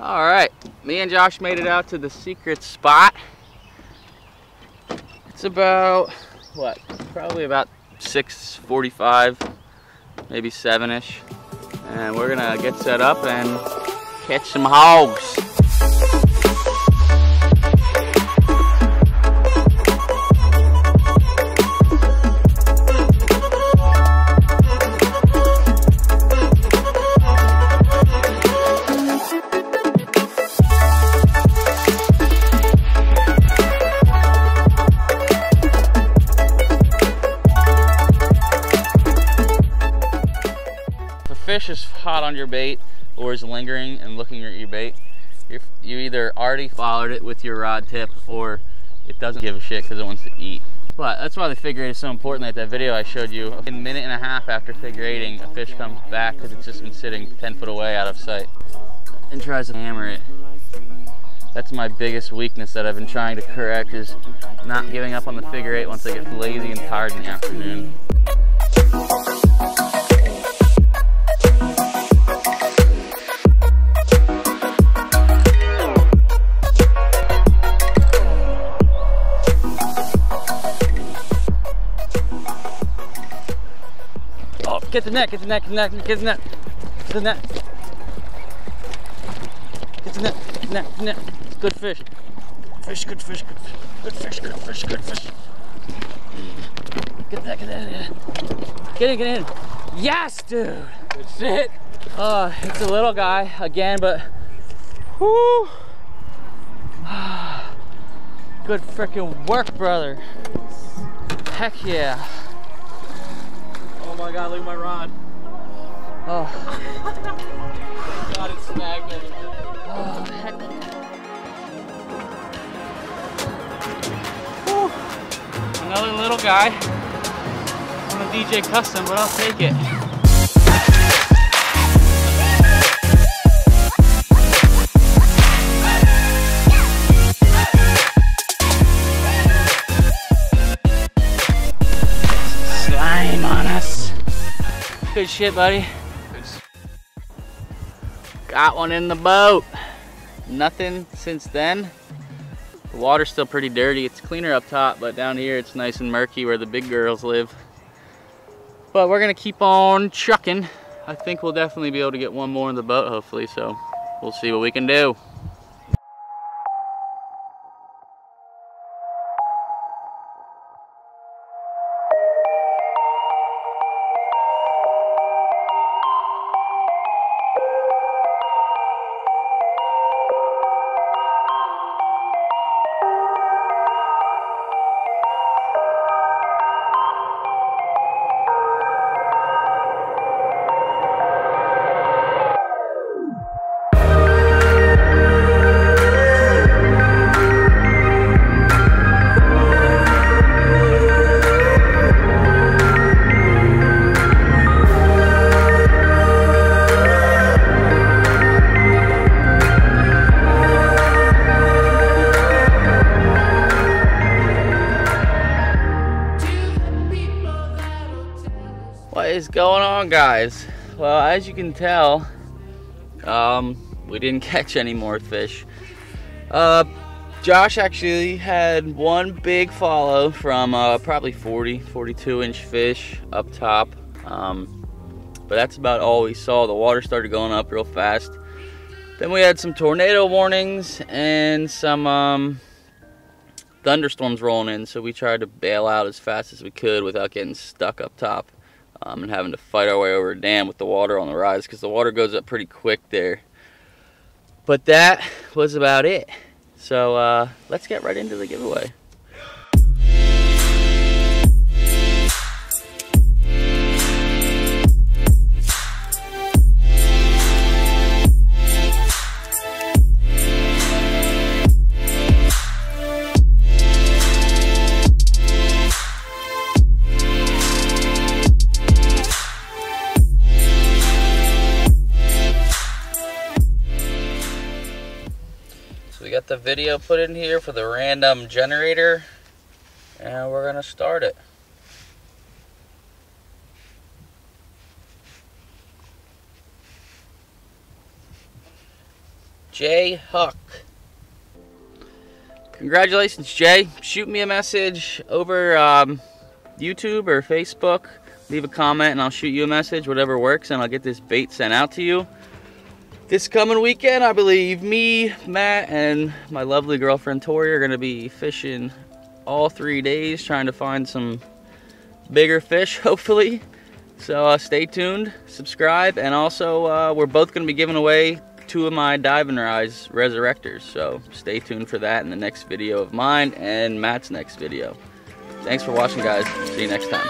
All right, me and Josh made it out to the secret spot. It's about, what, probably about 6:45, maybe 7-ish. And we're gonna get set up and catch some hogs. Fish is hot on your bait or is lingering and looking at your bait, you either already followed it with your rod tip or it doesn't give a shit because it wants to eat. But that's why the figure eight is so important. Like that video I showed you, in a minute and a half after figure eighting, a fish comes back because it's just been sitting 10 foot away out of sight and tries to hammer it. That's my biggest weakness that I've been trying to correct, is not giving up on the figure eight once I get lazy and tired in the afternoon. Get the net, get the net, get the net, get the net, get the net. Get the net, get the net, get the net. It's good fish. Fish, good fish, good fish. Good fish, good fish, good fish. Get that, get that. Get in, get in. Yes, dude. Good shit. It's a little guy again, but whoo. Good freaking work, brother. Heck yeah. Oh my god, look at my rod. Oh. Thank god it's snagged in. Oh, heck yeah. Another little guy. I'm a DJ Custom, but I'll take it. Slime on us. Good shit, buddy. Got one in the boat. Nothing since then. The water's still pretty dirty. It's cleaner up top, but down here it's nice and murky where the big girls live. But we're gonna keep on chucking. I think we'll definitely be able to get one more in the boat, hopefully, so we'll see what we can do. What is going on, guys? Well, as you can tell, we didn't catch any more fish. Josh actually had one big follow from probably 42 inch fish up top, but that's about all we saw. The water started going up real fast. Then we had some tornado warnings and some thunderstorms rolling in, so we tried to bail out as fast as we could without getting stuck up top. And having to fight our way over a dam with the water on the rise, because the water goes up pretty quick there. But that was about it. So let's get right into the giveaway. We got the video put in here for the random generator, and we're gonna start it. Jay Huck. Congratulations, Jay. Shoot me a message over YouTube or Facebook. Leave a comment and I'll shoot you a message, whatever works, and I'll get this bait sent out to you. This coming weekend, I believe me, Matt, and my lovely girlfriend Tori are going to be fishing all 3 days, trying to find some bigger fish, hopefully. So stay tuned, subscribe, and also we're both going to be giving away 2 of my Diving Rise Resurrectors. So stay tuned for that in the next video of mine and Matt's next video. Thanks for watching, guys. See you next time.